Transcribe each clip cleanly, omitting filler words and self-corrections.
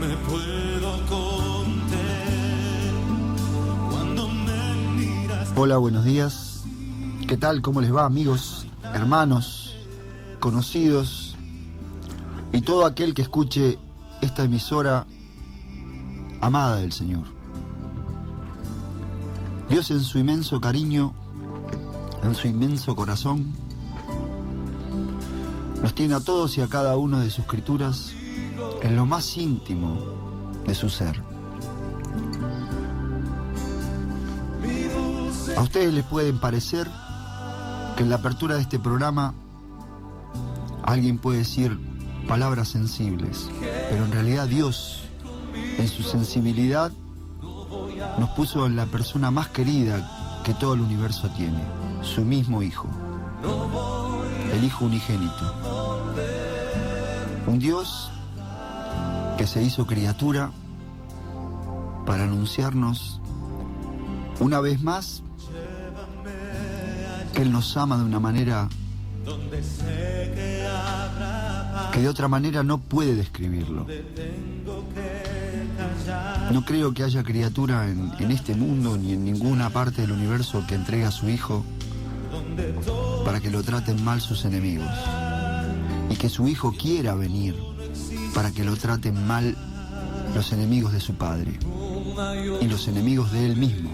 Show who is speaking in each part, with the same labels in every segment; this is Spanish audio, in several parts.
Speaker 1: me puedo contener cuando me miras.
Speaker 2: Hola, buenos días. ¿Qué tal? ¿Cómo les va, amigos, hermanos, conocidos y todo aquel que escuche esta emisora amada del Señor? Dios, en su inmenso cariño, en su inmenso corazón, nos tiene a todos y a cada uno de sus criaturas en lo más íntimo de su ser. A ustedes les pueden parecer que en la apertura de este programa alguien puede decir palabras sensibles, pero en realidad Dios, en su sensibilidad, nos puso en la persona más querida que todo el universo tiene, su mismo Hijo, el Hijo unigénito. Un Dios que se hizo criatura para anunciarnos una vez más que Él nos ama de una manera que de otra manera no puede describirlo. No creo que haya criatura en este mundo ni en ninguna parte del universo que entregue a su Hijo para que lo traten mal sus enemigos, y que su Hijo quiera venir para que lo traten mal los enemigos de su Padre y los enemigos de Él mismo.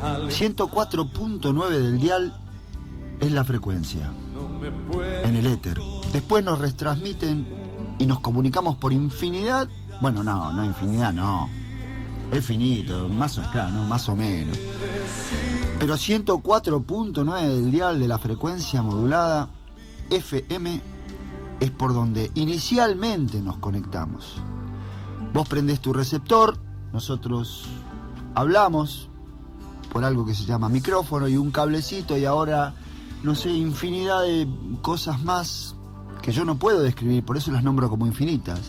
Speaker 2: 104.9 del dial es la frecuencia en el éter. Después nos retransmiten y nos comunicamos por infinidad. Bueno, no infinidad, no. Es finito, más o menos. Pero 104.9 del dial de la frecuencia modulada FM es por donde inicialmente nos conectamos. Vos prendés tu receptor, nosotros hablamos por algo que se llama micrófono y un cablecito, y ahora, no sé, infinidad de cosas más que yo no puedo describir, por eso las nombro como infinitas.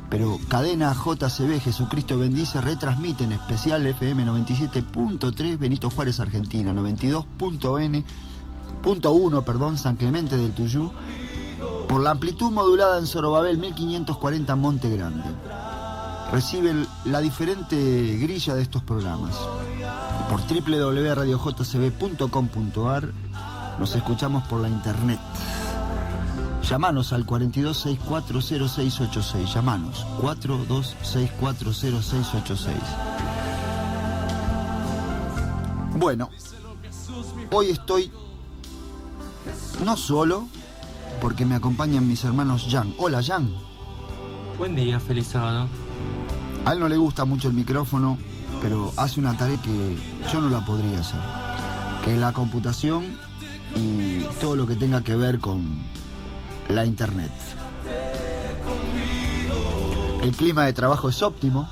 Speaker 2: Pero cadena JCB, Jesucristo bendice, retransmite en especial FM 97.3 Benito Juárez, Argentina, 92.1 San Clemente del Tuyú, por la amplitud modulada en Zorobabel 1540 Monte Grande. Recibe la diferente grilla de estos programas por www.radiojcb.com.ar. Nos escuchamos por la internet. Llamanos al 42640686. Llamanos 42640686. Bueno, hoy estoy no solo, porque me acompañan mis hermanos Jan. Hola, Jan.
Speaker 3: Buen día, feliz sábado.
Speaker 2: A él no le gusta mucho el micrófono, pero hace una tarea que yo no la podría hacer, que es la computación y todo lo que tenga que ver con la internet. El clima de trabajo es óptimo.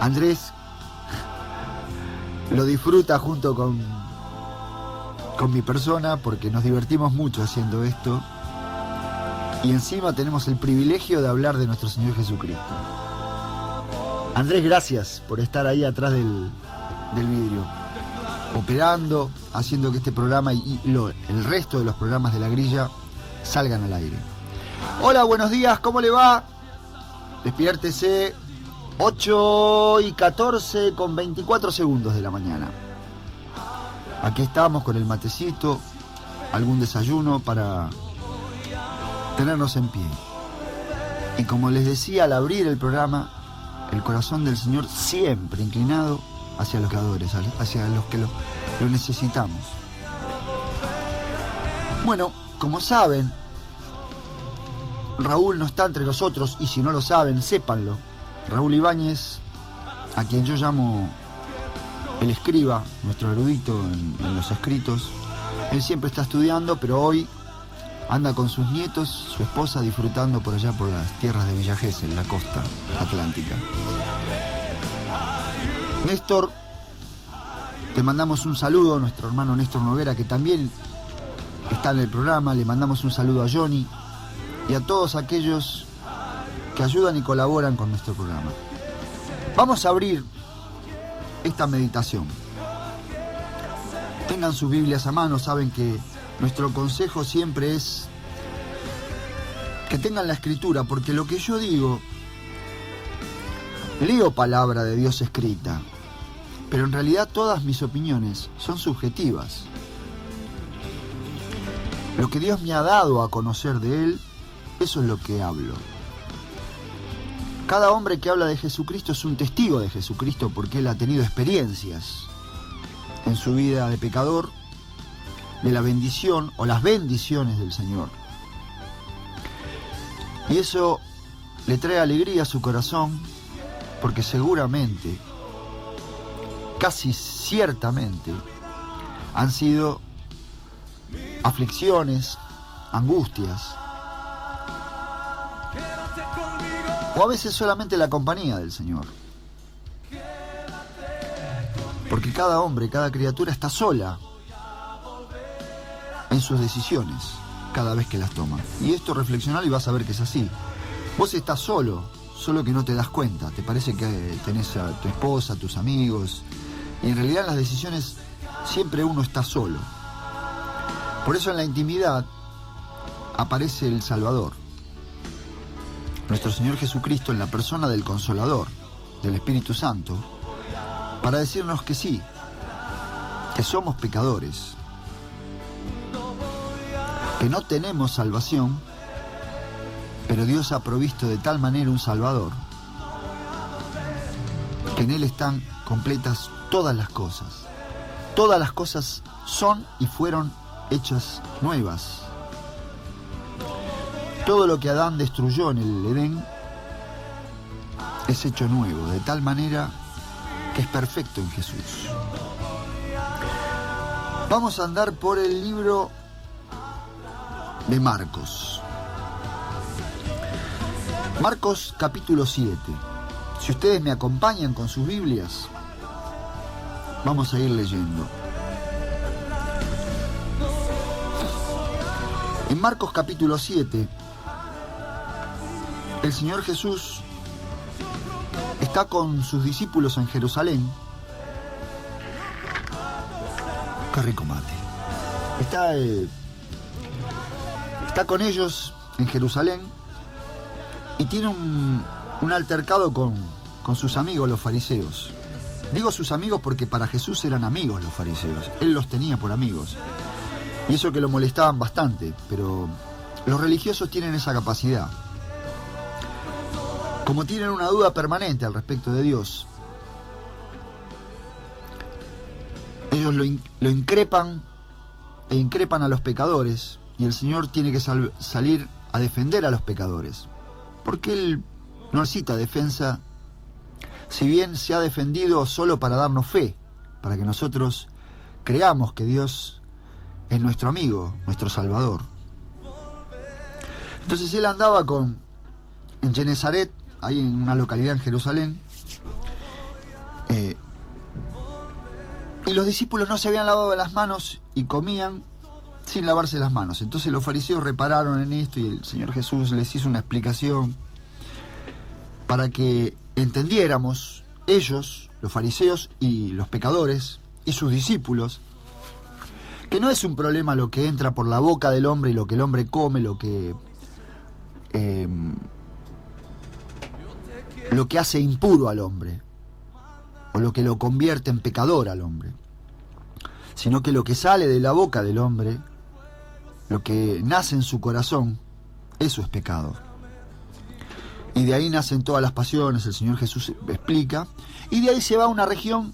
Speaker 2: Andrés lo disfruta junto con mi persona, porque nos divertimos mucho haciendo esto, y encima tenemos el privilegio de hablar de nuestro Señor Jesucristo. Andrés, gracias por estar ahí atrás del vidrio, operando, haciendo que este programa y el resto de los programas de la grilla salgan al aire. Hola, buenos días, ¿cómo le va? Despiértese. 8:14 con 24 segundos de la mañana. Aquí estamos con el matecito, algún desayuno para tenernos en pie. Y como les decía al abrir el programa, el corazón del Señor siempre inclinado hacia los creadores, hacia los que lo necesitamos. Bueno, como saben, Raúl no está entre nosotros, y si no lo saben, sépanlo. Raúl Ibáñez, a quien yo llamo el escriba, nuestro erudito en los escritos, él siempre está estudiando, pero hoy anda con sus nietos, su esposa, disfrutando por allá por las tierras de Villa Gesell, en la costa atlántica. Néstor, te mandamos un saludo, nuestro hermano Néstor Noguera, que también está en el programa. Le mandamos un saludo a Johnny y a todos aquellos que ayudan y colaboran con nuestro programa. Vamos a abrir esta meditación. Tengan sus Biblias a mano. Saben que nuestro consejo siempre es que tengan la escritura, porque lo que yo digo, leo palabra de Dios escrita, pero en realidad todas mis opiniones son subjetivas. Lo que Dios me ha dado a conocer de Él, eso es lo que hablo. Cada hombre que habla de Jesucristo es un testigo de Jesucristo porque él ha tenido experiencias en su vida de pecador, de la bendición o las bendiciones del Señor. Y eso le trae alegría a su corazón porque seguramente, casi ciertamente, han sido aflicciones, angustias, o a veces solamente la compañía del Señor. Porque cada hombre, cada criatura está sola en sus decisiones cada vez que las toma. Y esto reflexionalo y vas a ver que es así. Vos estás solo que no te das cuenta. Te parece que tenés a tu esposa, a tus amigos, y en realidad en las decisiones siempre uno está solo. Por eso en la intimidad aparece el Salvador, nuestro Señor Jesucristo, en la persona del Consolador, del Espíritu Santo, para decirnos que sí, que somos pecadores, que no tenemos salvación, pero Dios ha provisto de tal manera un Salvador, que en Él están completas todas las cosas. Todas las cosas son y fueron hechas nuevas. Todo lo que Adán destruyó en el Edén es hecho nuevo, de tal manera que es perfecto en Jesús. Vamos a andar por el libro de Marcos. Marcos capítulo 7. Si ustedes me acompañan con sus Biblias, vamos a ir leyendo. En Marcos capítulo 7, el Señor Jesús está con sus discípulos en Jerusalén. Qué rico mate. Está con ellos en Jerusalén y tiene un altercado con sus amigos los fariseos. Digo sus amigos porque para Jesús eran amigos los fariseos. Él los tenía por amigos. Y eso que lo molestaban bastante, pero los religiosos tienen esa capacidad. Como tienen una duda permanente al respecto de Dios, ellos lo increpan e increpan a los pecadores, y el Señor tiene que salir a defender a los pecadores, porque Él no necesita defensa, si bien se ha defendido solo para darnos fe, para que nosotros creamos que Dios es nuestro amigo, nuestro Salvador. Entonces Él andaba en Genezaret, ahí en una localidad en Jerusalén, y los discípulos no se habían lavado las manos y comían sin lavarse las manos. Entonces los fariseos repararon en esto y el Señor Jesús les hizo una explicación para que entendiéramos ellos, los fariseos y los pecadores y sus discípulos, que no es un problema lo que entra por la boca del hombre y lo que el hombre come, lo que hace impuro al hombre, o lo que lo convierte en pecador al hombre, sino que lo que sale de la boca del hombre, lo que nace en su corazón, eso es pecado. Y de ahí nacen todas las pasiones, el Señor Jesús explica, y de ahí se va a una región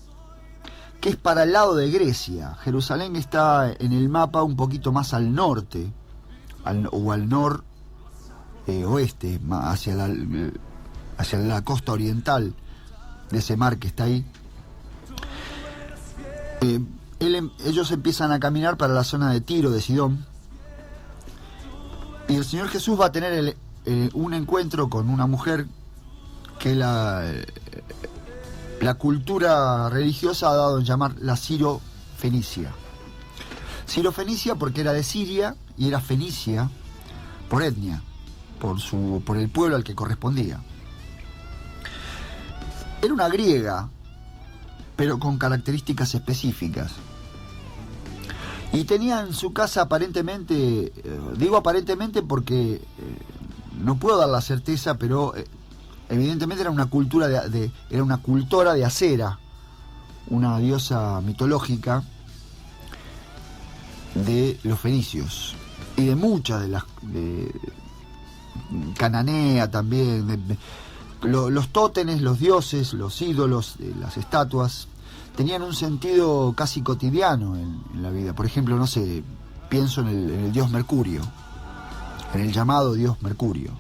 Speaker 2: que es para el lado de Grecia. Jerusalén está en el mapa un poquito más al norte, o al oeste, hacia la costa oriental de ese mar que está ahí. Ellos empiezan a caminar para la zona de Tiro, de Sidón, y el Señor Jesús va a tener un encuentro con una mujer que la cultura religiosa ha dado en llamar la Ciro-Fenicia. Ciro-Fenicia porque era de Siria y era Fenicia por etnia, por el pueblo al que correspondía. Era una griega, pero con características específicas. Y tenía en su casa aparentemente, digo aparentemente porque no puedo dar la certeza, pero evidentemente era una era una cultora de Acera, una diosa mitológica de los fenicios y de muchas de las de Cananea también. Los tótenes, los dioses, los ídolos, las estatuas tenían un sentido casi cotidiano en la vida. Por ejemplo, no sé, pienso en el dios Mercurio, en el llamado dios Mercurio,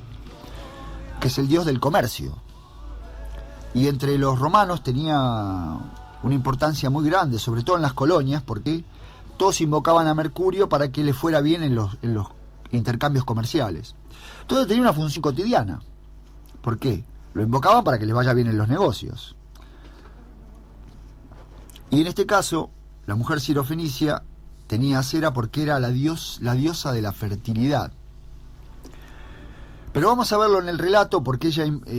Speaker 2: que es el dios del comercio. Y entre los romanos tenía una importancia muy grande, sobre todo en las colonias, porque todos invocaban a Mercurio para que le fuera bien en los intercambios comerciales. Entonces tenía una función cotidiana. ¿Por qué? Lo invocaban para que les vaya bien en los negocios. Y en este caso, la mujer sirofenicia tenía a Acera porque era la diosa de la fertilidad. Pero vamos a verlo en el relato porque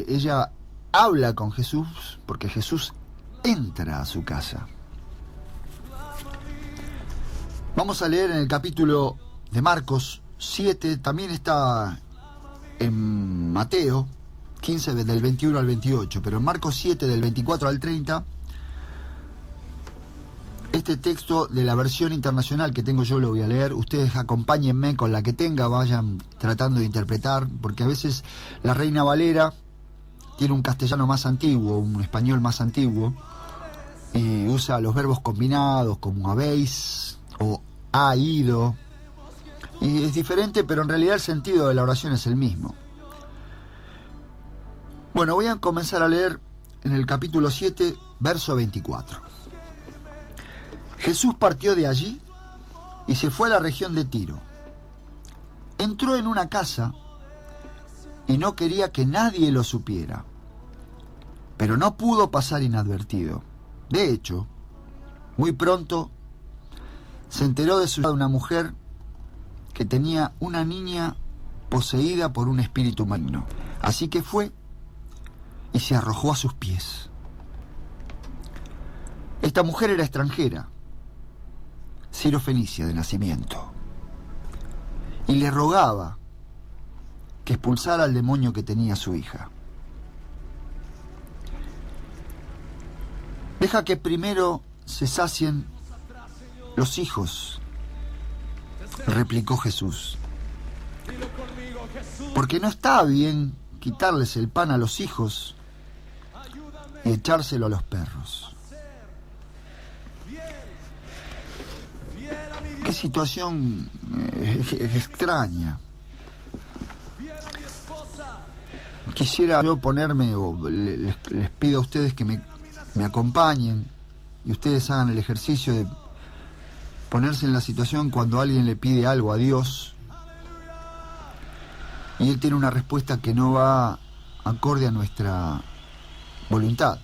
Speaker 2: ella habla con Jesús, porque Jesús entra a su casa. Vamos a leer en el capítulo de Marcos 7, también está en Mateo 15 del 21 al 28, pero en Marcos 7 del 24 al 30, este texto de la versión internacional que tengo yo lo voy a leer. Ustedes acompáñenme con la que tenga, vayan tratando de interpretar, porque a veces la Reina Valera tiene un castellano más antiguo, un español más antiguo, y usa los verbos combinados como habéis o ha ido, y es diferente, pero en realidad el sentido de la oración es el mismo. Bueno, voy a comenzar a leer en el capítulo 7, verso 24. Jesús partió de allí y se fue a la región de Tiro. Entró en una casa y no quería que nadie lo supiera, pero no pudo pasar inadvertido. De hecho, muy pronto se enteró de una mujer que tenía una niña poseída por un espíritu maligno. Así que fue y se arrojó a sus pies. Esta mujer era extranjera, sirofenicia de nacimiento, y le rogaba que expulsara al demonio que tenía su hija. Deja que primero se sacien los hijos, replicó Jesús, porque no está bien quitarles el pan a los hijos y echárselo a los perros. Qué situación extraña. Quisiera yo ponerme, o les pido a ustedes que me acompañen y ustedes hagan el ejercicio de ponerse en la situación cuando alguien le pide algo a Dios y Él tiene una respuesta que no va acorde a nuestra voluntad.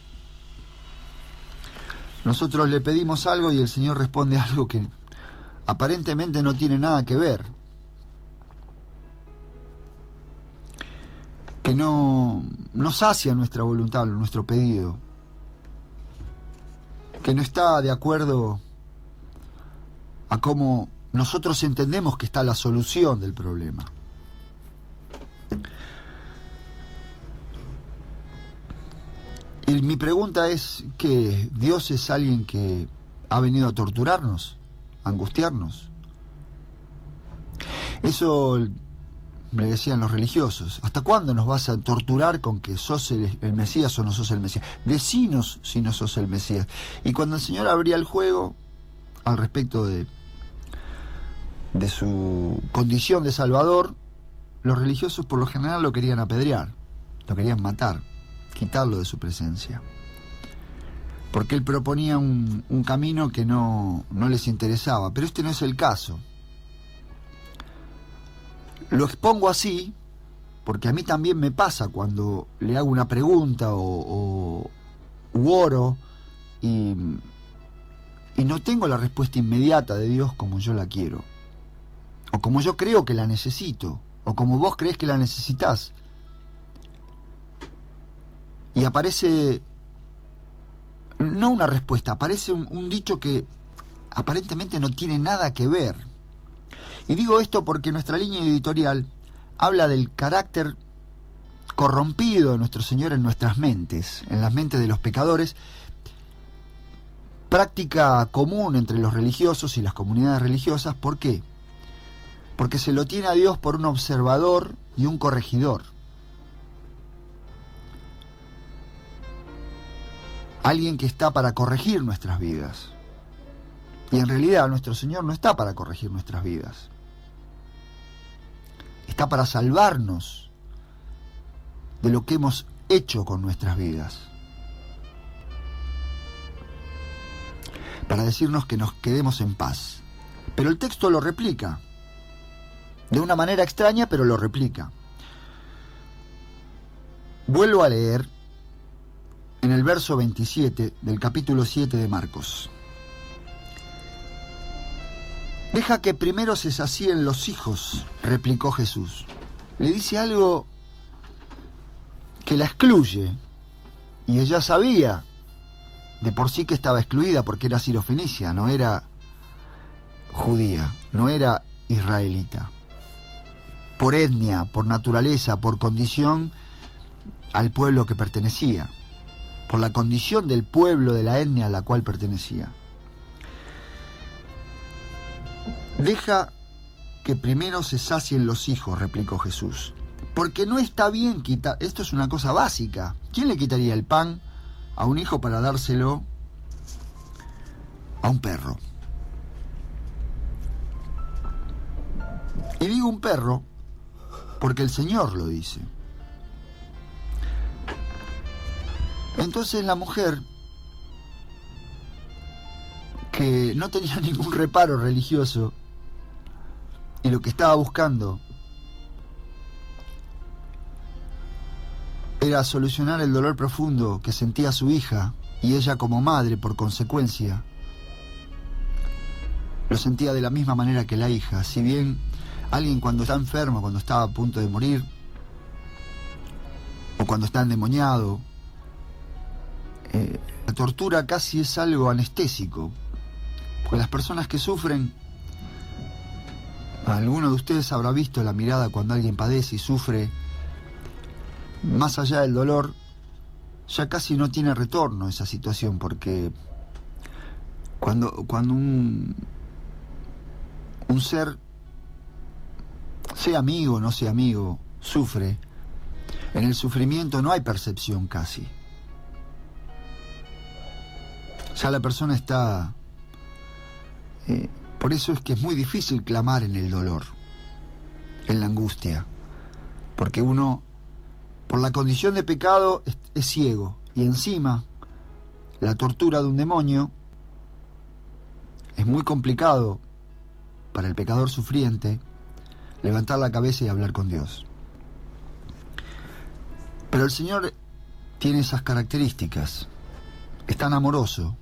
Speaker 2: Nosotros le pedimos algo y el Señor responde algo que aparentemente no tiene nada que ver, que no sacia nuestra voluntad, nuestro pedido, que no está de acuerdo a cómo nosotros entendemos que está la solución del problema. Y mi pregunta es que ¿Dios es alguien que ha venido a torturarnos, a angustiarnos? Eso me decían los religiosos. ¿Hasta cuándo nos vas a torturar con que sos el Mesías o no sos el Mesías? Decinos si no sos el Mesías. Y cuando el Señor abría el juego al respecto de su condición de Salvador, los religiosos por lo general lo querían apedrear, lo querían matar, quitarlo de su presencia, porque Él proponía un camino que no les interesaba. Pero este no es el caso. Lo expongo así porque a mí también me pasa cuando le hago una pregunta u oro y no tengo la respuesta inmediata de Dios como yo la quiero, o como yo creo que la necesito, o como vos creés que la necesitás. Y aparece, no una respuesta, aparece un dicho que aparentemente no tiene nada que ver. Y digo esto porque nuestra línea editorial habla del carácter corrompido de nuestro Señor en nuestras mentes, en las mentes de los pecadores, práctica común entre los religiosos y las comunidades religiosas. ¿Por qué? Porque se lo tiene a Dios por un observador y un corregidor. Alguien que está para corregir nuestras vidas. Y en realidad nuestro Señor no está para corregir nuestras vidas. Está para salvarnos de lo que hemos hecho con nuestras vidas. Para decirnos que nos quedemos en paz. Pero el texto lo replica. De una manera extraña, pero lo replica. Vuelvo a leer en el verso 27 del capítulo 7 de Marcos. Deja que primero se sacíen los hijos, replicó Jesús. Le dice algo que la excluye, y ella sabía de por sí que estaba excluida porque era sirofenicia, no era judía, no era israelita. Por etnia, por naturaleza, por condición al pueblo que pertenecía, por la condición del pueblo, de la etnia a la cual pertenecía. Deja que primero se sacien los hijos, replicó Jesús, porque no está bien quitar, esto es una cosa básica. ¿Quién le quitaría el pan a un hijo para dárselo a un perro? Y digo un perro porque el Señor lo dice. Entonces la mujer, que no tenía ningún reparo religioso y lo que estaba buscando era solucionar el dolor profundo que sentía su hija, y ella como madre, por consecuencia, lo sentía de la misma manera que la hija. Si bien alguien cuando está enfermo, cuando está a punto de morir, o cuando está endemoniado, la tortura casi es algo anestésico, porque las personas que sufren, alguno de ustedes habrá visto la mirada cuando alguien padece y sufre, más allá del dolor, ya casi no tiene retorno esa situación, porque cuando un ser, sea amigo o no sea amigo, sufre, en el sufrimiento no hay percepción casi. Ya la persona está... por eso es que es muy difícil clamar en el dolor, en la angustia, porque uno, por la condición de pecado, es ciego, y encima la tortura de un demonio es muy complicado para el pecador sufriente levantar la cabeza y hablar con Dios. Pero el Señor tiene esas características. Es tan amoroso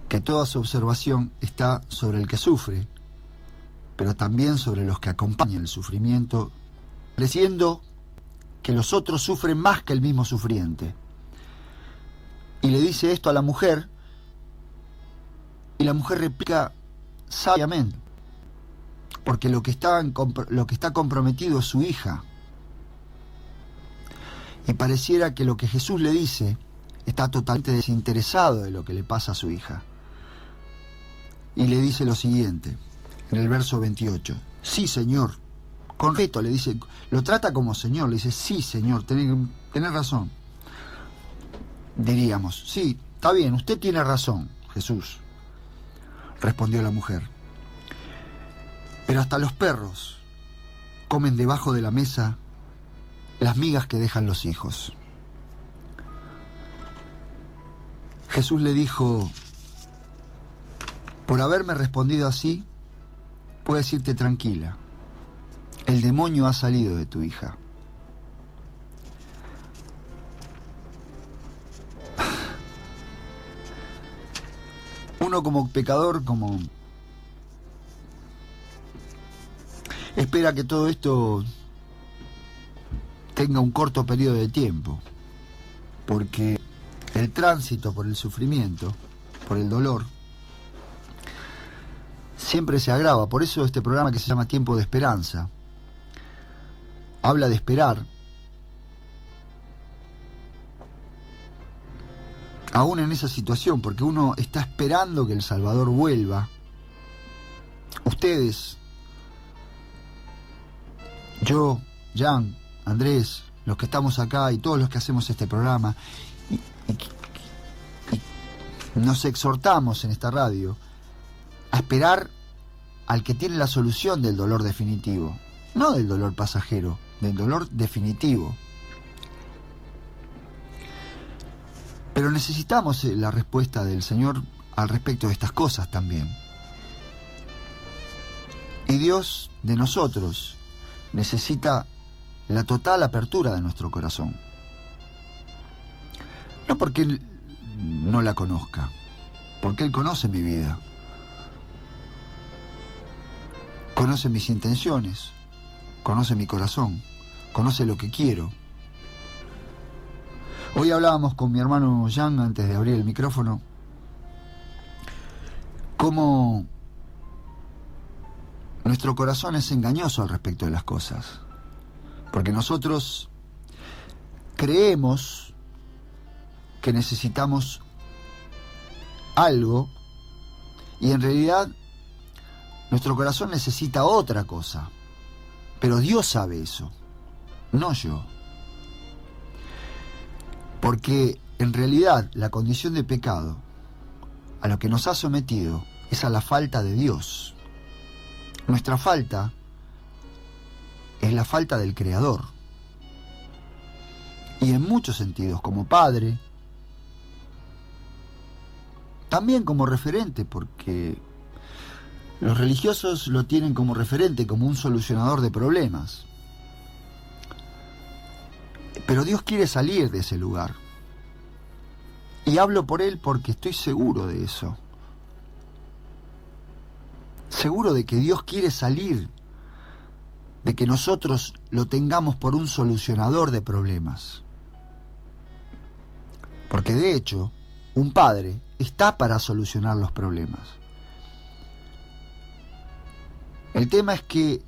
Speaker 2: que toda su observación está sobre el que sufre, pero también sobre los que acompañan el sufrimiento, pareciendo que los otros sufren más que el mismo sufriente. Y le dice esto a la mujer, y la mujer replica sabiamente, porque lo que está comprometido es su hija. Y pareciera que lo que Jesús le dice está totalmente desinteresado de lo que le pasa a su hija. Y le dice lo siguiente, en el verso 28. Sí, Señor. Con respeto le dice, lo trata como Señor, le dice, sí, Señor, tenés razón. Diríamos, sí, está bien, usted tiene razón, Jesús, respondió la mujer. Pero hasta los perros comen debajo de la mesa las migas que dejan los hijos. Jesús le dijo, por haberme respondido así, puedes irte tranquila. El demonio ha salido de tu hija. Uno como pecador, espera que todo esto tenga un corto periodo de tiempo, porque el tránsito por el sufrimiento, por el dolor, siempre se agrava. Por eso este programa que se llama Tiempo de Esperanza habla de esperar, aún en esa situación, porque uno está esperando que el Salvador vuelva. Ustedes, yo, Jan, Andrés, los que estamos acá y todos los que hacemos este programa, y nos exhortamos en esta radio a esperar al que tiene la solución del dolor definitivo, no del dolor pasajero, del dolor definitivo. Pero necesitamos la respuesta del Señor al respecto de estas cosas también. Y Dios de nosotros necesita la total apertura de nuestro corazón. No porque Él no la conozca, porque Él conoce mi vida, conoce mis intenciones, conoce mi corazón, conoce lo que quiero. Hoy hablábamos con mi hermano Jan antes de abrir el micrófono cómo nuestro corazón es engañoso al respecto de las cosas, porque nosotros creemos que necesitamos algo y en realidad nuestro corazón necesita otra cosa, pero Dios sabe eso, no yo. Porque en realidad la condición de pecado a lo que nos ha sometido es a la falta de Dios. Nuestra falta es la falta del Creador. Y en muchos sentidos, como padre, también como referente, porque los religiosos lo tienen como referente, como un solucionador de problemas. Pero Dios quiere salir de ese lugar. Y hablo por Él porque estoy seguro de eso. Seguro de que Dios quiere salir, de que nosotros lo tengamos por un solucionador de problemas. Porque de hecho, un padre está para solucionar los problemas. El tema es que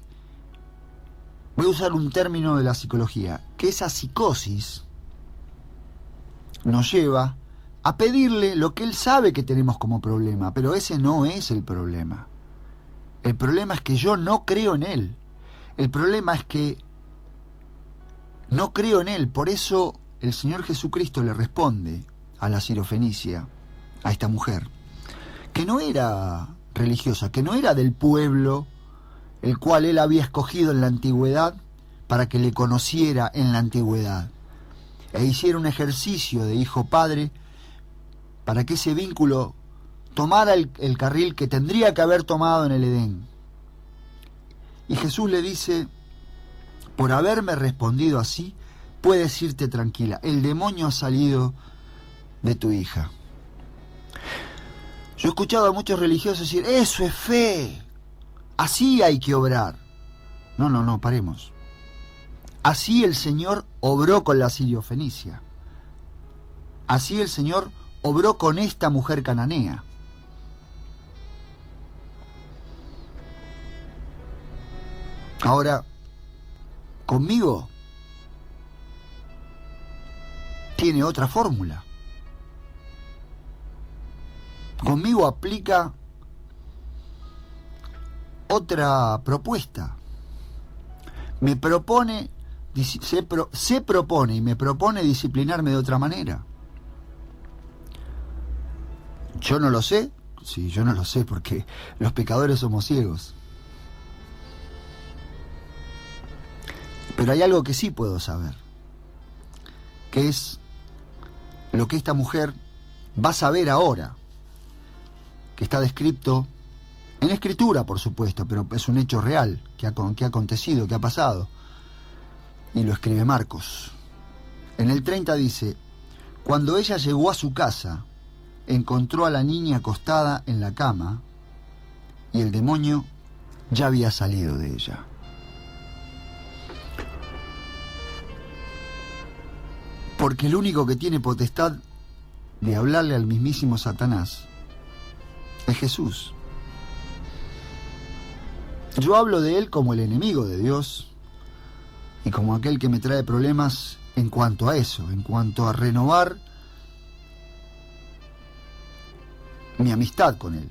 Speaker 2: voy a usar un término de la psicología, que esa psicosis nos lleva a pedirle lo que Él sabe que tenemos como problema, pero ese no es el problema. El problema es que yo no creo en Él. El problema es que no creo en Él. Por eso el Señor Jesucristo le responde a la sirofenicia, a esta mujer, que no era religiosa, que no era del pueblo el cual Él había escogido en la antigüedad para que le conociera en la antigüedad e hiciera un ejercicio de hijo-padre para que ese vínculo tomara el carril que tendría que haber tomado en el Edén. Y Jesús le dice: por haberme respondido así, puedes irte tranquila, el demonio ha salido de tu hija. Yo he escuchado a muchos religiosos decir: eso es fe, así hay que obrar. No, paremos. Así el Señor obró con la siriofenicia. Así el Señor obró con esta mujer cananea. Ahora, conmigo tiene otra fórmula. Conmigo aplica otra propuesta. Me propone, se propone y me propone disciplinarme de otra manera. Yo no lo sé. Sí, yo no lo sé porque los pecadores somos ciegos. Pero hay algo que sí puedo saber, que es lo que esta mujer va a saber ahora, que está descrito en escritura, por supuesto, pero es un hecho real que ha acontecido, que ha pasado, y lo escribe Marcos. En el 30 dice: cuando ella llegó a su casa, encontró a la niña acostada en la cama y el demonio ya había salido de ella. Porque el único que tiene potestad de hablarle al mismísimo Satanás es Jesús. Yo hablo de él como el enemigo de Dios y como aquel que me trae problemas en cuanto a eso, en cuanto a renovar mi amistad con Él,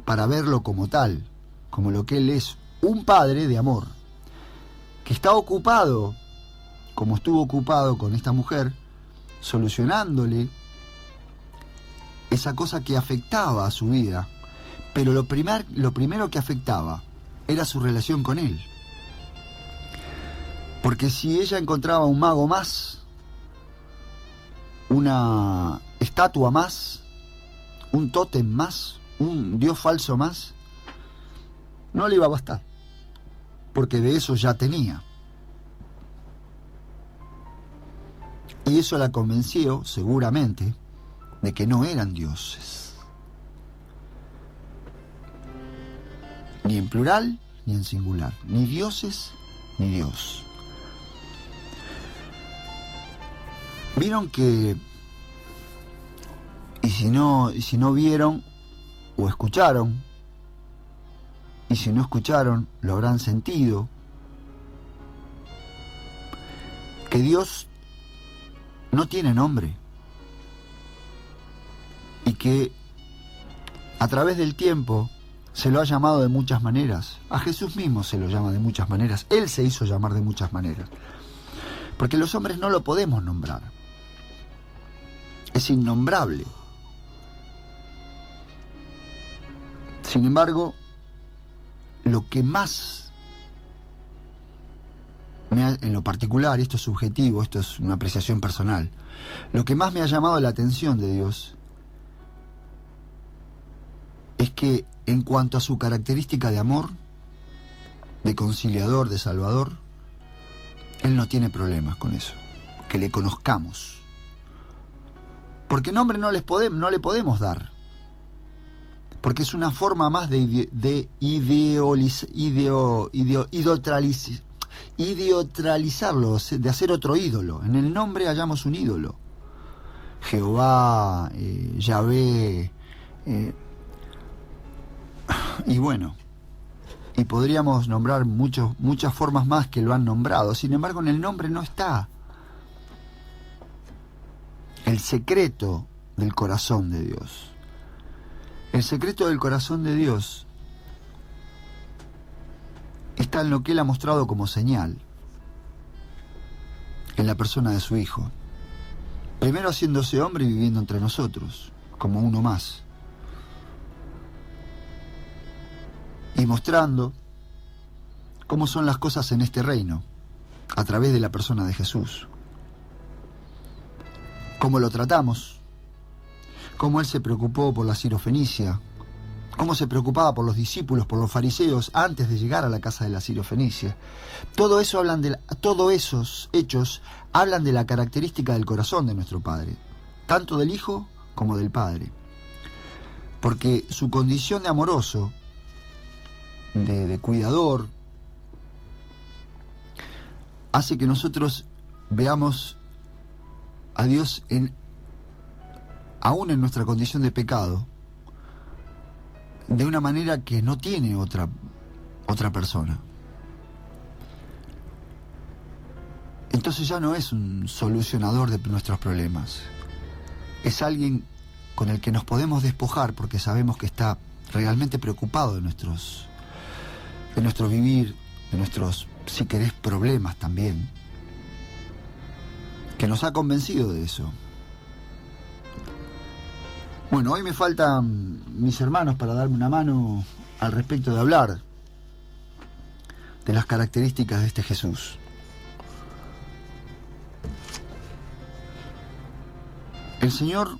Speaker 2: para verlo como tal, como lo que Él es, un padre de amor, que está ocupado, como estuvo ocupado con esta mujer, solucionándole esa cosa que afectaba a su vida, pero lo primero que afectaba era su relación con Él. Porque si ella encontraba un mago más, una estatua más, un tótem más, un dios falso más, no le iba a bastar, porque de eso ya tenía. Y eso la convenció, seguramente, de que no eran dioses. Ni en plural, ni en singular. Ni dioses, ni Dios. Vieron que, y si no vieron o escucharon, y si no escucharon, lo habrán sentido, que Dios no tiene nombre y que a través del tiempo se lo ha llamado de muchas maneras. A Jesús mismo se lo llama de muchas maneras. Él se hizo llamar de muchas maneras, porque los hombres no lo podemos nombrar. Es innombrable. Sin embargo, lo que más en lo particular, y esto es subjetivo, esto es una apreciación personal, lo que más me ha llamado la atención de Dios es que en cuanto a su característica de amor, de conciliador, de salvador, Él no tiene problemas con eso, que le conozcamos. Porque nombre no le podemos dar, porque es una forma más de idolatrarlo, de hacer otro ídolo. En el nombre hallamos un ídolo. Jehová, Yahvé, y bueno, y podríamos nombrar muchas formas más que lo han nombrado. Sin embargo, en el nombre no está el secreto del corazón de Dios. El secreto del corazón de Dios está en lo que Él ha mostrado como señal, en la persona de su Hijo. Primero haciéndose hombre y viviendo entre nosotros, como uno más. Y mostrando cómo son las cosas en este reino, a través de la persona de Jesús. Cómo lo tratamos, cómo Él se preocupó por la sirofenicia, cómo se preocupaba por los discípulos, por los fariseos, antes de llegar a la casa de la sirofenicia. Todos esos hechos hablan de la característica del corazón de nuestro Padre, tanto del Hijo como del Padre. Porque su condición de amoroso, de cuidador, hace que nosotros veamos a Dios aún en nuestra condición de pecado, de una manera que no tiene otra persona. Entonces ya no es un solucionador de nuestros problemas. Es alguien con el que nos podemos despojar porque sabemos que está realmente preocupado de nuestro vivir, de nuestros, si querés, problemas también. Que nos ha convencido de eso. Bueno, hoy me faltan mis hermanos para darme una mano al respecto de hablar de las características de este Jesús. El Señor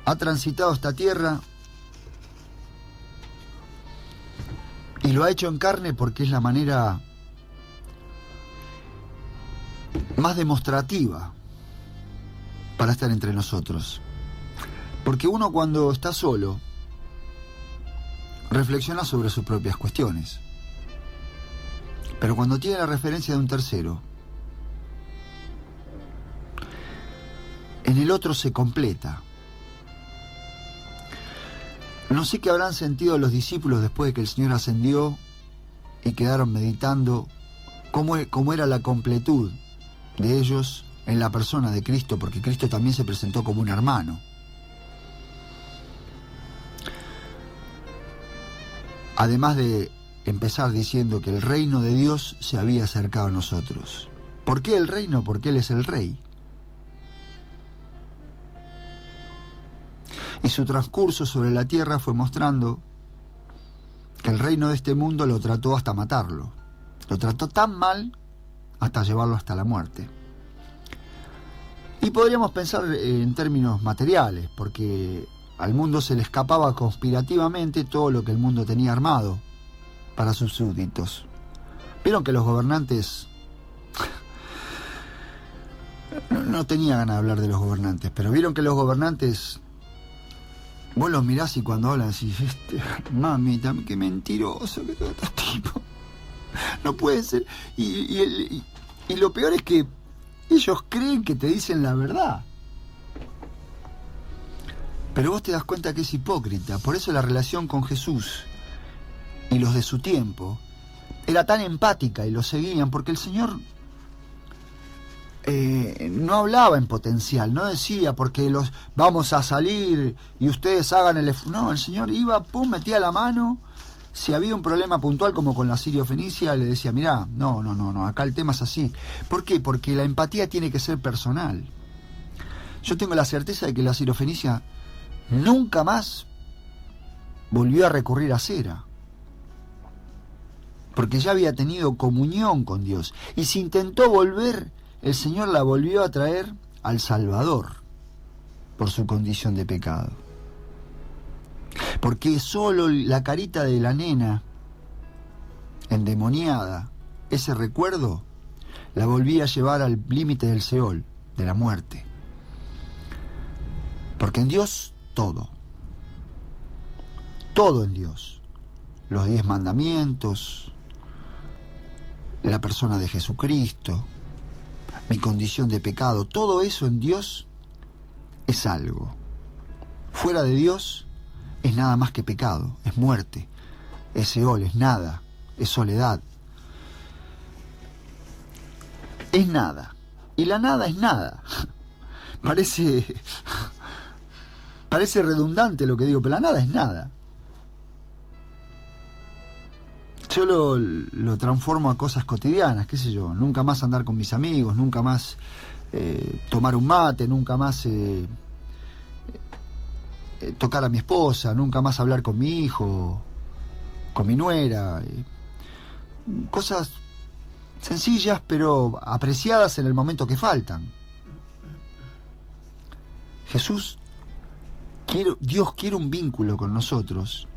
Speaker 2: ha transitado esta tierra y lo ha hecho en carne porque es la manera más demostrativa para estar entre nosotros. Porque uno, cuando está solo, reflexiona sobre sus propias cuestiones. Pero cuando tiene la referencia de un tercero, en el otro se completa. No sé qué habrán sentido los discípulos después de que el Señor ascendió y quedaron meditando cómo era la completud de ellos en la persona de Cristo, porque Cristo también se presentó como un hermano. Además de empezar diciendo que el reino de Dios se había acercado a nosotros. ¿Por qué el reino? Porque Él es el Rey. Y su transcurso sobre la tierra fue mostrando que el reino de este mundo lo trató hasta matarlo. Lo trató tan mal hasta llevarlo hasta la muerte. Y podríamos pensar en términos materiales, porque al mundo se le escapaba conspirativamente todo lo que el mundo tenía armado para sus súbditos. Vieron que los gobernantes... No tenía ganas de hablar de los gobernantes, pero vieron que los gobernantes... Vos los mirás y cuando hablan decís, mamita, qué mentiroso que todo este tipo. No puede ser. Y lo peor es que ellos creen que te dicen la verdad. Pero vos te das cuenta que es hipócrita. Por eso la relación con Jesús y los de su tiempo era tan empática y lo seguían, porque el Señor no hablaba en potencial, no decía porque los vamos a salir y ustedes hagan el... No, el Señor iba, pum, metía la mano. Si había un problema puntual como con la Sirio-Fenicia, le decía, mirá, no, acá el tema es así. ¿Por qué? Porque la empatía tiene que ser personal. Yo tengo la certeza de que la Sirio-Fenicia nunca más volvió a recurrir a cera, porque ya había tenido comunión con Dios. Y si intentó volver, el Señor la volvió a traer al Salvador por su condición de pecado. Porque solo la carita de la nena endemoniada, ese recuerdo, la volvía a llevar al límite del Seol, de la muerte. Porque en Dios todo en Dios, los 10 mandamientos, la persona de Jesucristo, mi condición de pecado, todo eso en Dios es algo. Fuera de Dios es nada más que pecado, es muerte, es Seol, es nada, es soledad. Es nada. Y la nada es nada. Parece redundante lo que digo, pero la nada es nada. Yo lo transformo a cosas cotidianas, qué sé yo, nunca más andar con mis amigos, nunca más tomar un mate, nunca más tocar a mi esposa, nunca más hablar con mi hijo, con mi nuera. Cosas sencillas pero apreciadas en el momento que faltan. Dios quiere un vínculo con nosotros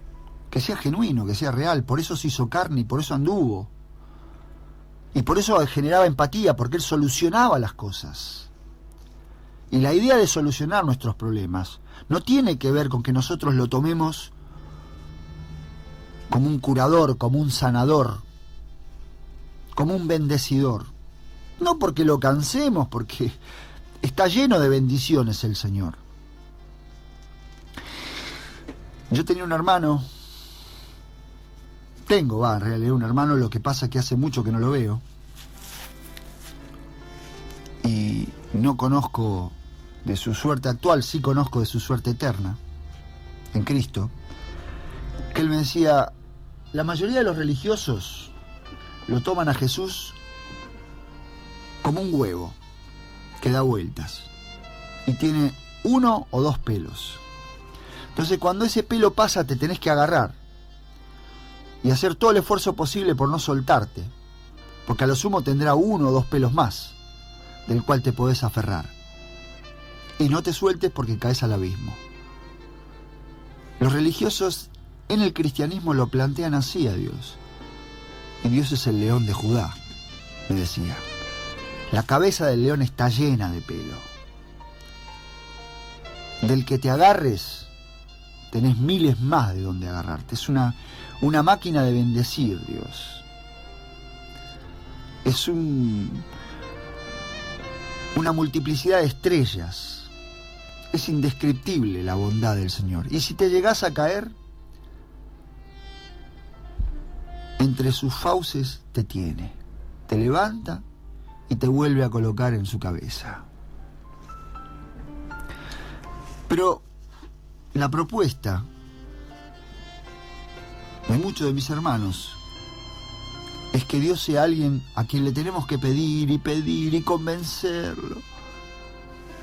Speaker 2: que sea genuino, que sea real. Por eso se hizo carne y por eso anduvo. Y por eso generaba empatía, porque Él solucionaba las cosas. Y la idea de solucionar nuestros problemas no tiene que ver con que nosotros lo tomemos como un curador, como un sanador, como un bendecidor. No porque lo cansemos, porque está lleno de bendiciones el Señor. Yo tenía un hermano, en realidad un hermano, lo que pasa es que hace mucho que no lo veo. Y no conozco de su suerte actual, sí conozco de su suerte eterna, en Cristo. Que él me decía, la mayoría de los religiosos lo toman a Jesús como un huevo que da vueltas y tiene 1 o 2 pelos. Entonces cuando ese pelo pasa te tenés que agarrar y hacer todo el esfuerzo posible por no soltarte, porque a lo sumo tendrá 1 o 2 pelos más del cual te podés aferrar. Y no te sueltes porque caes al abismo. Los religiosos en el cristianismo lo plantean así a Dios. Y Dios es el león de Judá, me decía. La cabeza del león está llena de pelo. Del que te agarres, tenés miles más de donde agarrarte. Es una máquina de bendecir, Dios. Es una multiplicidad de estrellas. Es indescriptible la bondad del Señor. Y si te llegás a caer, entre sus fauces te te levanta y te vuelve a colocar en su cabeza. Pero la propuesta de muchos de mis hermanos es que Dios sea alguien a quien le tenemos que pedir y convencerlo,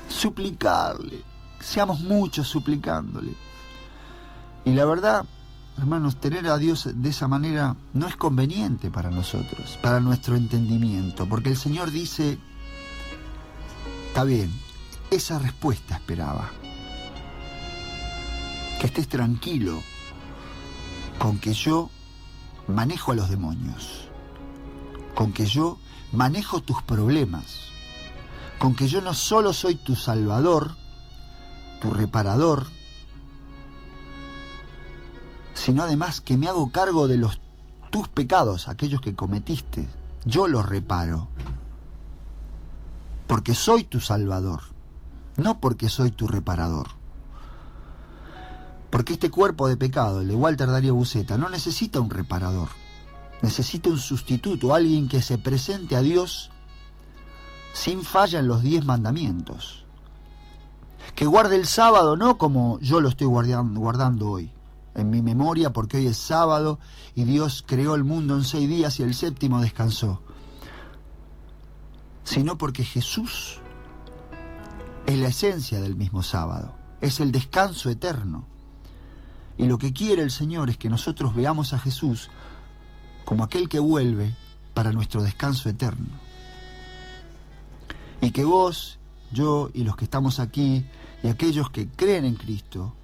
Speaker 2: suplicarle, seamos muchos suplicándole. Y la verdad, hermanos, tener a Dios de esa manera no es conveniente para nosotros, para nuestro entendimiento, porque el Señor dice, está bien, esa respuesta esperaba. Que estés tranquilo con que yo manejo a los demonios, con que yo manejo tus problemas, con que yo no solo soy tu salvador, tu reparador, sino además que me hago cargo de tus pecados, aquellos que cometiste, yo los reparo, porque soy tu salvador, no porque soy tu reparador. Porque este cuerpo de pecado, el de Walter Darío Buceta, no necesita un reparador. Necesita un sustituto, alguien que se presente a Dios sin falla en los 10 mandamientos. Que guarde el sábado, no como yo lo estoy guardando hoy, en mi memoria, porque hoy es sábado y Dios creó el mundo en 6 días y el séptimo descansó. Sino porque Jesús es la esencia del mismo sábado, es el descanso eterno. Y lo que quiere el Señor es que nosotros veamos a Jesús como aquel que vuelve para nuestro descanso eterno. Y que vos, yo y los que estamos aquí, y aquellos que creen en Cristo,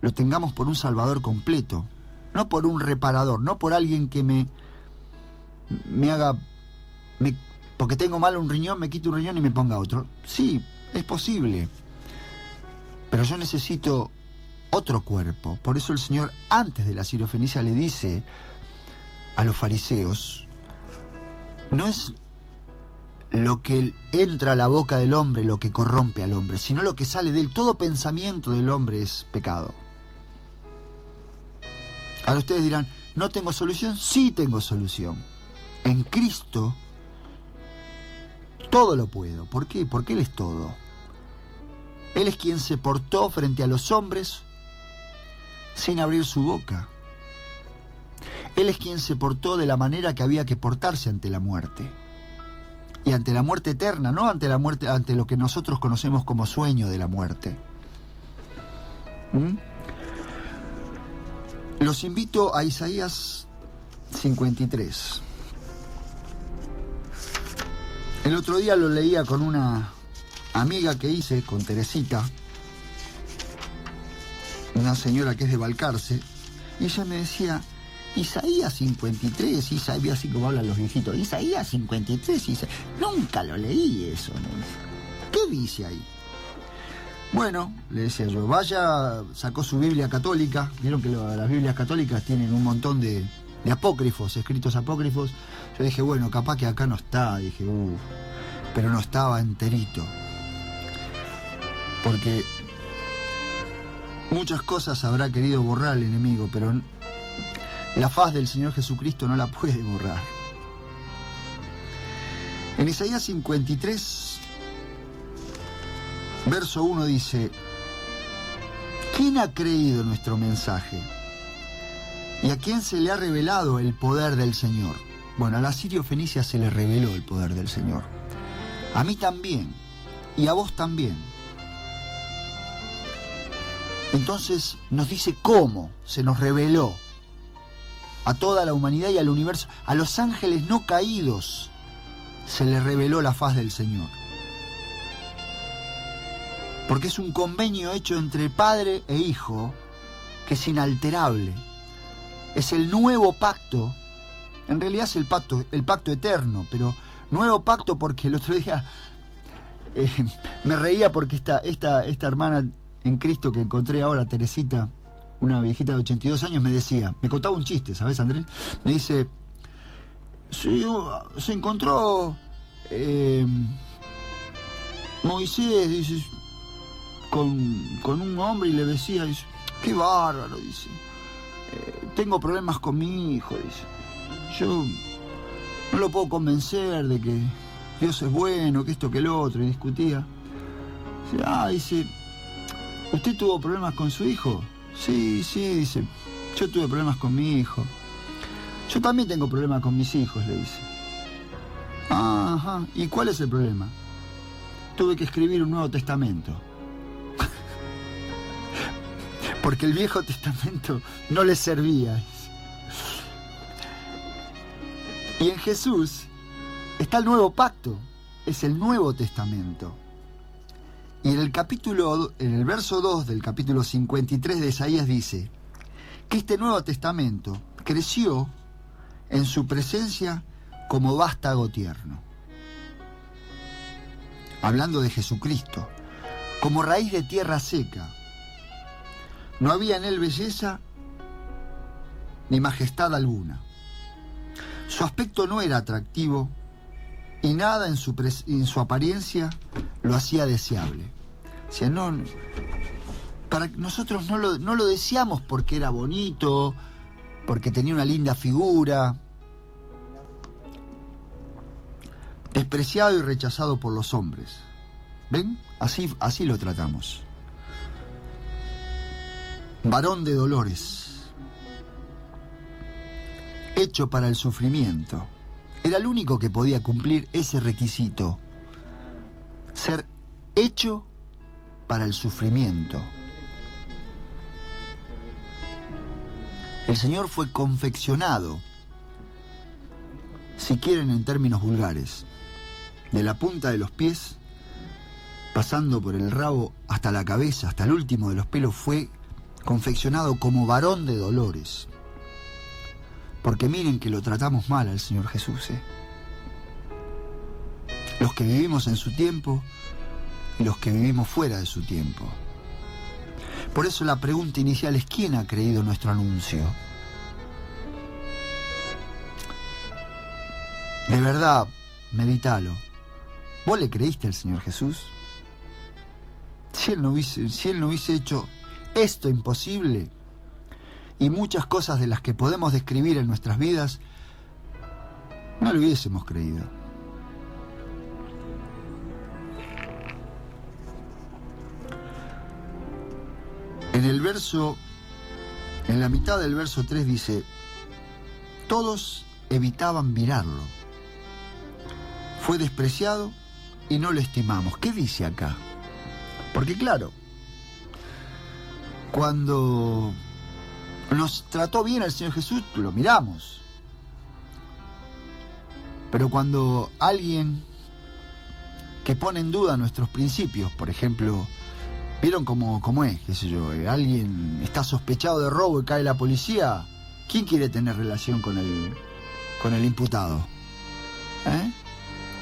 Speaker 2: lo tengamos por un Salvador completo, no por un reparador, no por alguien que me haga, porque tengo mal un riñón, me quite un riñón y me ponga otro. Sí, es posible, pero yo necesito otro cuerpo. Por eso el Señor, antes de la sirofenicia, le dice a los fariseos, no es lo que entra a la boca del hombre lo que corrompe al hombre, sino lo que sale de él. Todo pensamiento del hombre es pecado. Ahora ustedes dirán, ¿no tengo solución? Sí tengo solución. En Cristo todo lo puedo. ¿Por qué? Porque Él es todo. Él es quien se portó frente a los hombres sin abrir su boca. Él es quien se portó de la manera que había que portarse ante la muerte. Y ante la muerte eterna, no ante la muerte, ante lo que nosotros conocemos como sueño de la muerte. Los invito a Isaías 53. El otro día lo leía con una amiga que hice, con Teresita, una señora que es de Balcarce, y ella me decía, Isaías 53, Isaías, así como hablan los viejitos, Isaías 53, nunca lo leí eso, ¿no? ¿Qué dice ahí? Bueno, le decía yo, vaya, sacó su Biblia católica, vieron que las Biblias católicas tienen un montón de apócrifos, escritos apócrifos. Yo dije, bueno, capaz que acá no está, dije, pero no estaba enterito. Porque muchas cosas habrá querido borrar el enemigo, pero la faz del Señor Jesucristo no la puede borrar. En Isaías 53, verso 1 dice, ¿quién ha creído nuestro mensaje? ¿Y a quién se le ha revelado el poder del Señor? Bueno, a la Sirio-Fenicia se le reveló el poder del Señor. A mí también, y a vos también. Entonces nos dice cómo se nos reveló a toda la humanidad y al universo. A los ángeles no caídos se les reveló la faz del Señor. Porque es un convenio hecho entre Padre e Hijo que es inalterable. Es el nuevo pacto. En realidad es el pacto eterno, pero nuevo pacto porque el otro día me reía porque esta hermana en Cristo que encontré ahora, Teresita, una viejita de 82 años, me decía, me contaba un chiste, ¿sabes, Andrés? Me dice, sí, se encontró Moisés, dice, con un hombre y le decía, dice, qué bárbaro, dice, tengo problemas con mi hijo, dice, yo no lo puedo convencer de que Dios es bueno, que esto, que lo otro, y discutía. Dice, ¿usted tuvo problemas con su hijo? Sí, dice, yo tuve problemas con mi hijo. Yo también tengo problemas con mis hijos, le dice. Ajá, ¿y cuál es el problema? Tuve que escribir un Nuevo Testamento. Porque el Viejo Testamento no les servía. Y en Jesús está el Nuevo Pacto, es el Nuevo Testamento. Y en el verso 2 del capítulo 53 de Isaías dice que este Nuevo Testamento creció en su presencia como vástago tierno. Hablando de Jesucristo, como raíz de tierra seca. No había en él belleza ni majestad alguna. Su aspecto no era atractivo y nada en su apariencia lo hacía deseable. O sea, para nosotros no lo deseamos porque era bonito, porque tenía una linda figura. Despreciado y rechazado por los hombres. ¿Ven? Así lo tratamos. Varón de dolores, hecho para el sufrimiento. Era el único que podía cumplir ese requisito. Ser hecho para el sufrimiento. El Señor fue confeccionado, si quieren en términos vulgares, de la punta de los pies, pasando por el rabo hasta la cabeza, hasta el último de los pelos, fue confeccionado como varón de dolores. Porque miren que lo tratamos mal al Señor Jesús, Los que vivimos en su tiempo y los que vivimos fuera de su tiempo. Por eso la pregunta inicial es: ¿quién ha creído nuestro anuncio? De verdad, medítalo. ¿Vos le creíste al Señor Jesús? Si Él no hubiese hecho esto imposible y muchas cosas de las que podemos describir en nuestras vidas, no lo hubiésemos creído. En la mitad del verso 3 dice: todos evitaban mirarlo. Fue despreciado y no lo estimamos. ¿Qué dice acá? Porque claro, cuando nos trató bien el Señor Jesús, lo miramos. Pero cuando alguien que pone en duda nuestros principios, por ejemplo, ¿vieron cómo es? ¿Qué sé yo? Alguien está sospechado de robo y cae la policía. ¿Quién quiere tener relación con el imputado?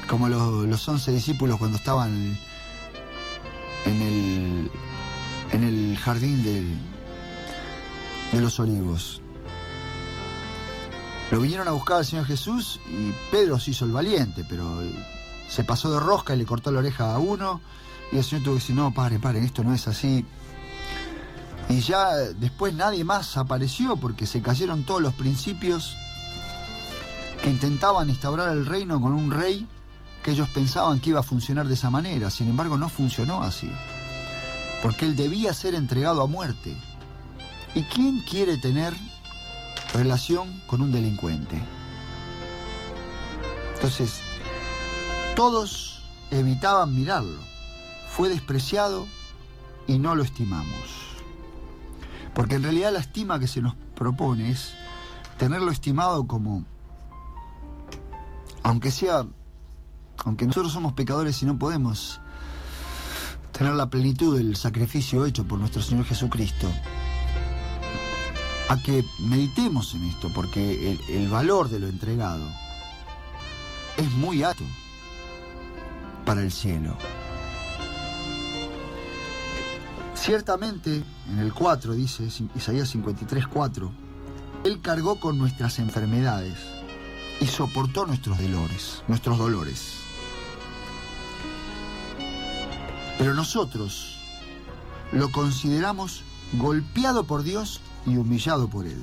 Speaker 2: Como los 11 discípulos cuando estaban en el jardín de los Olivos. Lo vinieron a buscar al Señor Jesús y Pedro se hizo el valiente, pero se pasó de rosca y le cortó la oreja a uno, y el Señor tuvo que decir: no, paren, esto no es así. Y ya después nadie más apareció porque se cayeron todos los principios que intentaban instaurar el reino con un rey que ellos pensaban que iba a funcionar de esa manera. Sin embargo, no funcionó así, porque él debía ser entregado a muerte. ¿Y quién quiere tener relación con un delincuente? Entonces, todos evitaban mirarlo. Fue despreciado y no lo estimamos. Porque en realidad la estima que se nos propone es tenerlo estimado como, aunque nosotros somos pecadores y no podemos tener la plenitud del sacrificio hecho por nuestro Señor Jesucristo, a que meditemos en esto, porque el valor de lo entregado es muy alto para el cielo. Ciertamente, en el 4 dice, Isaías 53:4, Él cargó con nuestras enfermedades y soportó nuestros dolores. Pero nosotros lo consideramos golpeado por Dios y humillado por Él.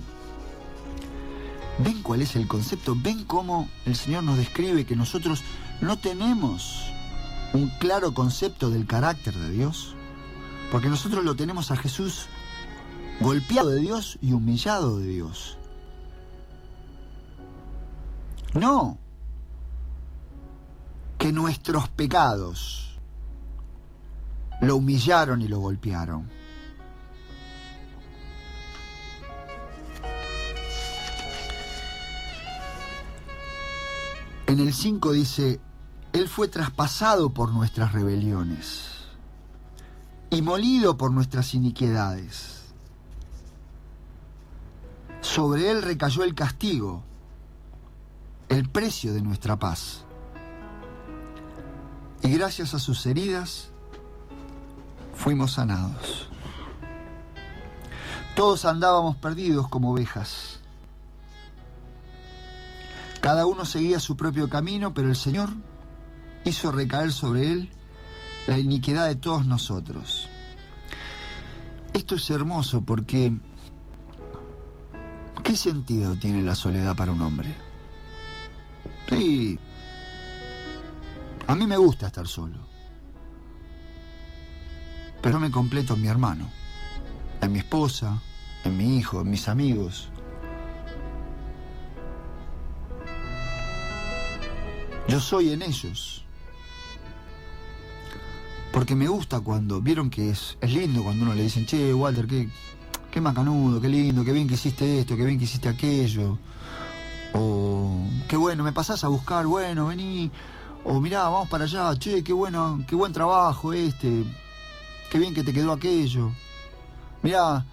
Speaker 2: ¿Ven cuál es el concepto? ¿Ven cómo el Señor nos describe que nosotros no tenemos un claro concepto del carácter de Dios? Porque nosotros lo tenemos a Jesús golpeado de Dios y humillado de Dios. No que nuestros pecados lo humillaron y lo golpearon. En el 5 dice, Él fue traspasado por nuestras rebeliones y molido por nuestras iniquidades. Sobre Él recayó el castigo, el precio de nuestra paz. Y gracias a sus heridas fuimos sanados. Todos andábamos perdidos como ovejas. Cada uno seguía su propio camino, pero el Señor hizo recaer sobre Él la iniquidad de todos nosotros. Esto es hermoso porque ¿qué sentido tiene la soledad para un hombre? Sí, a mí me gusta estar solo, pero me completo en mi hermano, en mi esposa, en mi hijo, en mis amigos. Yo soy en ellos. Porque me gusta cuando, vieron que es lindo cuando uno le dicen, che, Walter, qué macanudo, qué lindo, qué bien que hiciste esto, qué bien que hiciste aquello. O qué bueno, me pasás a buscar, bueno, vení. O mirá, vamos para allá, che, qué bueno, qué buen trabajo qué bien que te quedó aquello. Mirá,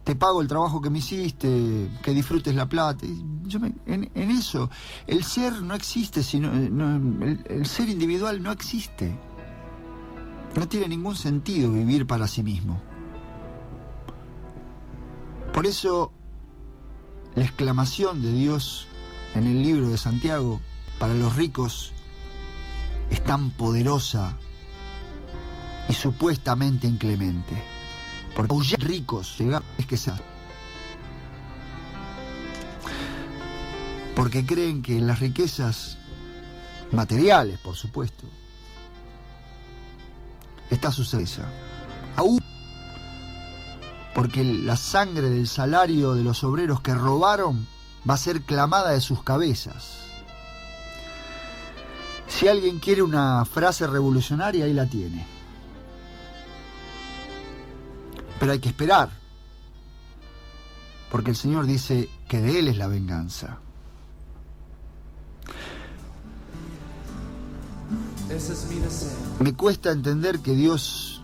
Speaker 2: te pago el trabajo que me hiciste, que disfrutes la plata. En eso, el ser no existe, el ser individual no existe. No tiene ningún sentido vivir para sí mismo. Por eso, la exclamación de Dios en el libro de Santiago para los ricos es tan poderosa y supuestamente inclemente. Porque aullar ricos es que sea. Porque creen que las riquezas materiales, por supuesto, está su cereza. Aún porque la sangre del salario de los obreros que robaron va a ser clamada de sus cabezas. Si alguien quiere una frase revolucionaria, ahí la tiene. Pero hay que esperar, porque el Señor dice que de Él es la venganza.
Speaker 1: Ese es mi deseo.
Speaker 2: Me cuesta entender que Dios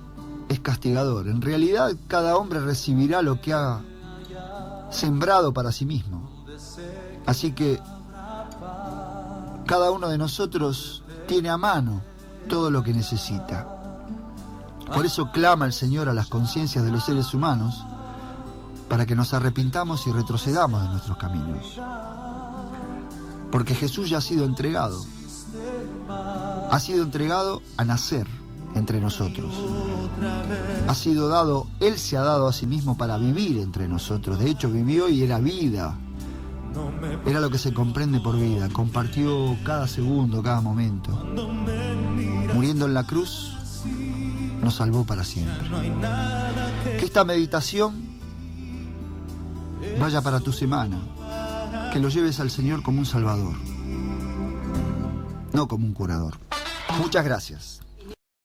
Speaker 2: es castigador. En realidad, cada hombre recibirá lo que ha sembrado para sí mismo. Así que cada uno de nosotros tiene a mano todo lo que necesita. Por eso clama el Señor a las conciencias de los seres humanos para que nos arrepintamos y retrocedamos de nuestros caminos. Porque Jesús ya ha sido entregado. Ha sido entregado a nacer entre nosotros. Ha sido dado, Él se ha dado a sí mismo para vivir entre nosotros. De hecho, vivió y era vida. Era lo que se comprende por vida. Compartió cada segundo, cada momento. Muriendo en la cruz, nos salvó para siempre. Que esta meditación vaya para tu semana. Que lo lleves al Señor como un salvador, no como un curador. Muchas gracias.